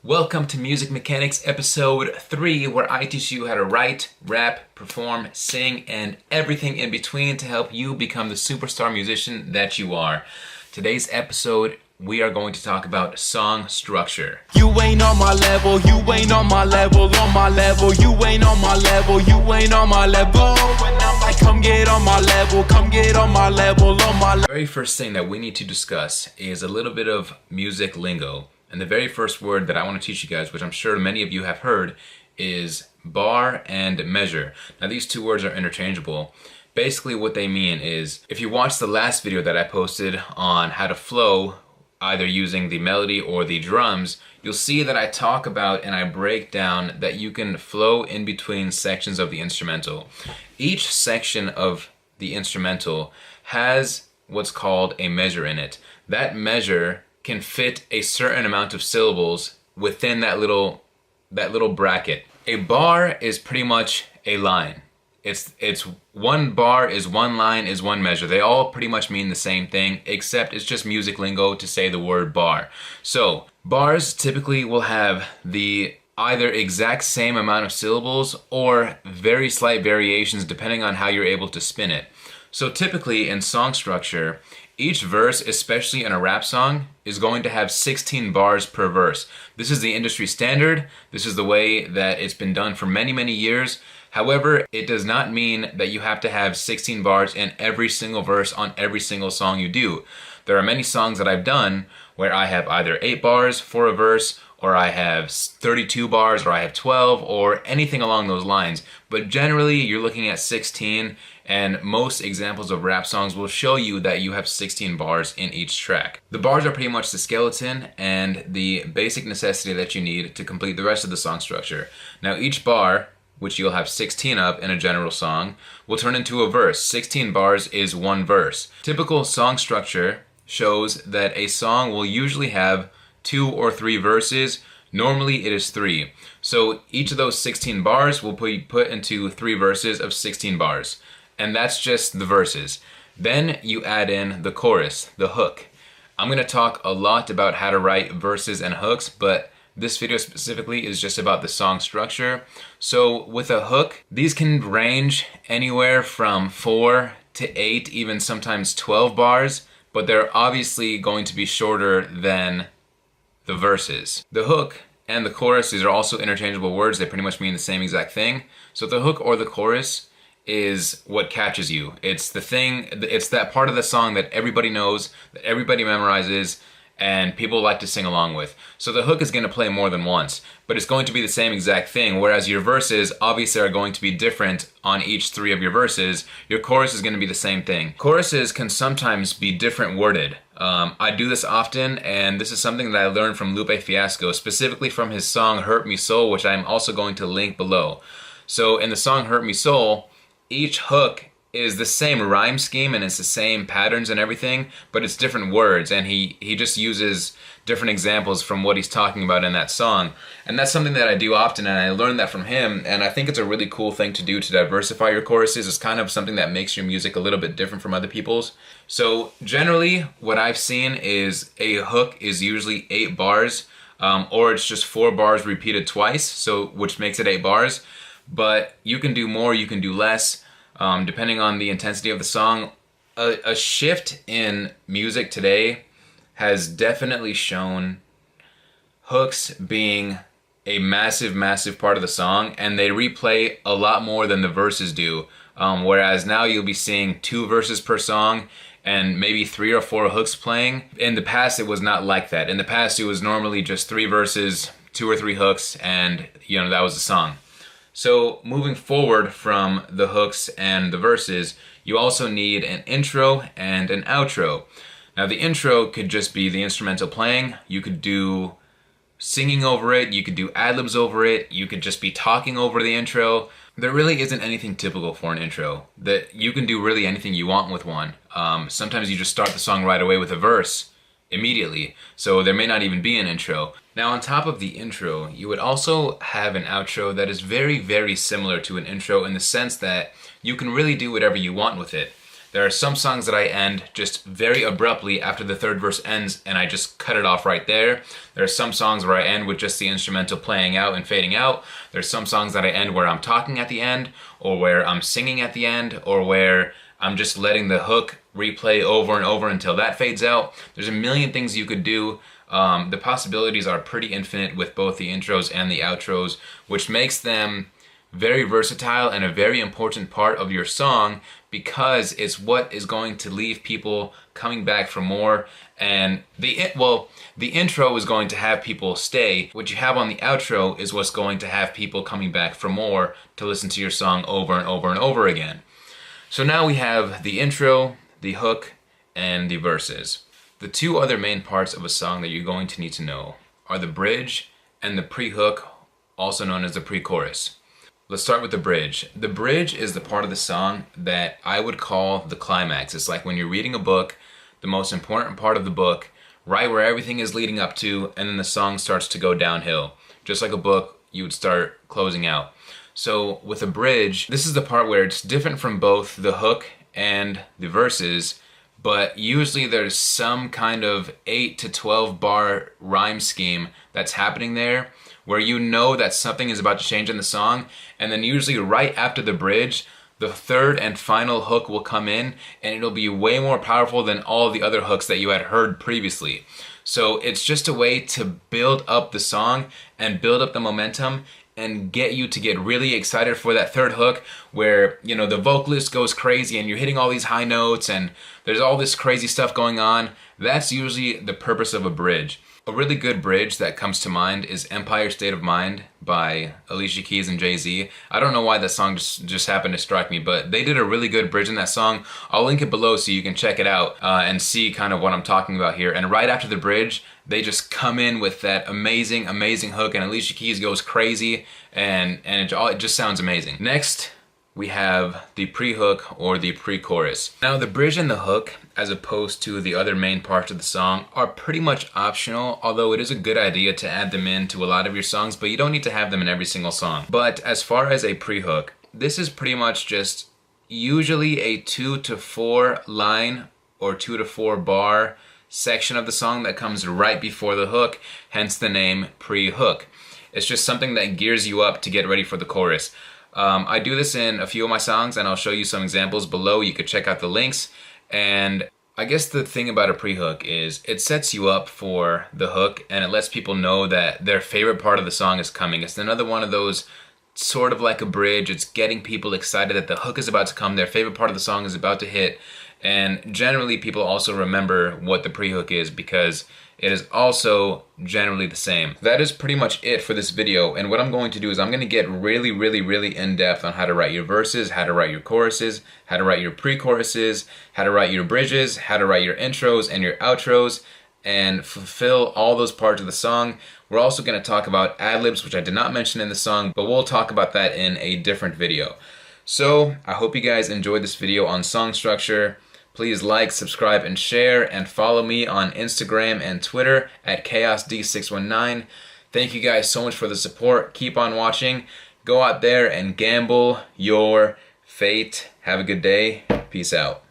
Welcome to Music Mechanics episode 3, where I teach you how to write, rap, perform, sing, and everything in between to help you become the superstar musician that you are. Today's episode, we are going to talk about song structure. You ain't on my level, you ain't on my level, on my level, you ain't on my level, you ain't on my level. When I'm like, come get on my level, come get on my level, on my level. The very first thing that we need to discuss is a little bit of music lingo. And the very first word that I want to teach you guys, which I'm sure many of you have heard, is bar and measure. Now these two words are interchangeable. Basically what they mean is, if you watch the last video that I posted on how to flow, either using the melody or the drums, you'll see that I talk about and I break down that you can flow in between sections of the instrumental. Each section of the instrumental has what's called a measure in it. That measure can fit a certain amount of syllables within that little bracket. A bar is pretty much a line. It's one bar is one line is one measure. They all pretty much mean the same thing, except it's just music lingo to say the word bar. So bars typically will have the either exact same amount of syllables or very slight variations depending on how you're able to spin it. So typically in song structure, each verse, especially in a rap song, is going to have 16 bars per verse. This is the industry standard. This is the way that it's been done for many, many years. However, it does not mean that you have to have 16 bars in every single verse on every single song you do. There are many songs that I've done where I have either 8 bars for a verse, or I have 32 bars, or I have 12, or anything along those lines. But generally, you're looking at 16, and most examples of rap songs will show you that you have 16 bars in each track. The bars are pretty much the skeleton and the basic necessity that you need to complete the rest of the song structure. Now each bar, which you'll have 16 of in a general song, will turn into a verse. 16 bars is one verse. Typical song structure shows that a song will usually have 2 or 3 verses. Normally it is 3. So each of those 16 bars will be put into 3 verses of 16 bars. And that's just the verses. Then you add in the chorus, the hook. I'm going to talk a lot about how to write verses and hooks, but this video specifically is just about the song structure. So with a hook, these can range anywhere from 4 to 8, even sometimes 12 bars, but they're obviously going to be shorter than the verses. The hook and the chorus, these are also interchangeable words. They pretty much mean the same exact thing. So the hook or the chorus is what catches you. It's the thing, it's that part of the song that everybody knows, that everybody memorizes, and people like to sing along with. So the hook is going to play more than once, but it's going to be the same exact thing, whereas your verses obviously are going to be different on each 3 of your verses. Your chorus is going to be the same thing. Choruses can sometimes be different worded. I do this often, and this is something that I learned from Lupe Fiasco, specifically from his song Hurt Me Soul, which I'm also going to link below. So in the song Hurt Me Soul, each hook is the same rhyme scheme and it's the same patterns and everything, but it's different words, and he just uses different examples from what he's talking about in that song. And that's something that I do often, and I learned that from him, and I think it's a really cool thing to do to diversify your choruses. It's kind of something that makes your music a little bit different from other people's. So generally what I've seen is a hook is usually 8 bars, or it's just 4 bars repeated twice, so which makes it 8 bars. But you can do more, you can do less, depending on the intensity of the song. A shift in music today has definitely shown hooks being a massive, massive part of the song, and they replay a lot more than the verses do. Whereas now you'll be seeing 2 verses per song and maybe 3 or 4 hooks playing. In the past, it was not like that. In the past, it was normally just 3 verses, 2 or 3 hooks, and that was the song. So moving forward from the hooks and the verses, you also need an intro and an outro. Now the intro could just be the instrumental playing. You could do singing over it, you could do ad-libs over it, you could just be talking over the intro. There really isn't anything typical for an intro. That you can do really anything you want with one. Sometimes you just start the song right away with a verse immediately, so there may not even be an intro. Now on top of the intro, you would also have an outro that is very, very similar to an intro in the sense that you can really do whatever you want with it. There are some songs that I end just very abruptly after the third verse ends and I just cut it off right there. There are some songs where I end with just the instrumental playing out and fading out. There's some songs that I end where I'm talking at the end, or where I'm singing at the end, or where I'm just letting the hook replay over and over until that fades out. There's a million things you could do. The possibilities are pretty infinite with both the intros and the outros, which makes them very versatile and a very important part of your song, because it's what is going to leave people coming back for more. And the intro is going to have people stay. What you have on the outro is what's going to have people coming back for more to listen to your song over and over and over again. So now we have the intro, the hook, and the verses. The two other main parts of a song that you're going to need to know are the bridge and the pre-hook, also known as the pre-chorus. Let's start with the bridge. The bridge is the part of the song that I would call the climax. It's like when you're reading a book, the most important part of the book, right where everything is leading up to, and then the song starts to go downhill. Just like a book, you would start closing out. So with a bridge, this is the part where it's different from both the hook and the verses, but usually there's some kind of 8 to 12 bar rhyme scheme that's happening there, where you know that something is about to change in the song, and then usually right after the bridge, the third and final hook will come in, and it'll be way more powerful than all the other hooks that you had heard previously. So it's just a way to build up the song and build up the momentum and get you to get really excited for that third hook, where, you know, the vocalist goes crazy and you're hitting all these high notes and there's all this crazy stuff going on. That's usually the purpose of a bridge. A really good bridge that comes to mind is Empire State of Mind by Alicia Keys and Jay-Z. I don't know why that song just happened to strike me, but they did a really good bridge in that song. I'll link it below so you can check it out and see kind of what I'm talking about here. And right after the bridge, they just come in with that amazing, amazing hook, and Alicia Keys goes crazy, and it just sounds amazing. Next, we have the pre-hook or the pre-chorus. Now the bridge and the hook, as opposed to the other main parts of the song, are pretty much optional, although it is a good idea to add them into a lot of your songs, but you don't need to have them in every single song. But as far as a pre-hook, this is pretty much just usually a 2 to 4 line or 2 to 4 bar section of the song that comes right before the hook, hence the name pre-hook. It's just something that gears you up to get ready for the chorus. I do this in a few of my songs, and I'll show you some examples below. You could check out the links. And I guess the thing about a pre-hook is it sets you up for the hook, and it lets people know that their favorite part of the song is coming. It's another one of those sort of like a bridge. It's getting people excited that the hook is about to come, their favorite part of the song is about to hit. And generally people also remember what the pre-hook is because it is also generally the same. That is pretty much it for this video, and what I'm going to do is I'm going to get really, really, really in-depth on how to write your verses, how to write your choruses, how to write your pre-choruses, how to write your bridges, how to write your intros and your outros, and fulfill all those parts of the song. We're also going to talk about ad-libs, which I did not mention in the song, but we'll talk about that in a different video. So I hope you guys enjoyed this video on song structure. Please like, subscribe, and share, and follow me on Instagram and Twitter at ChaosD619. Thank you guys so much for the support. Keep on watching. Go out there and gamble your fate. Have a good day. Peace out.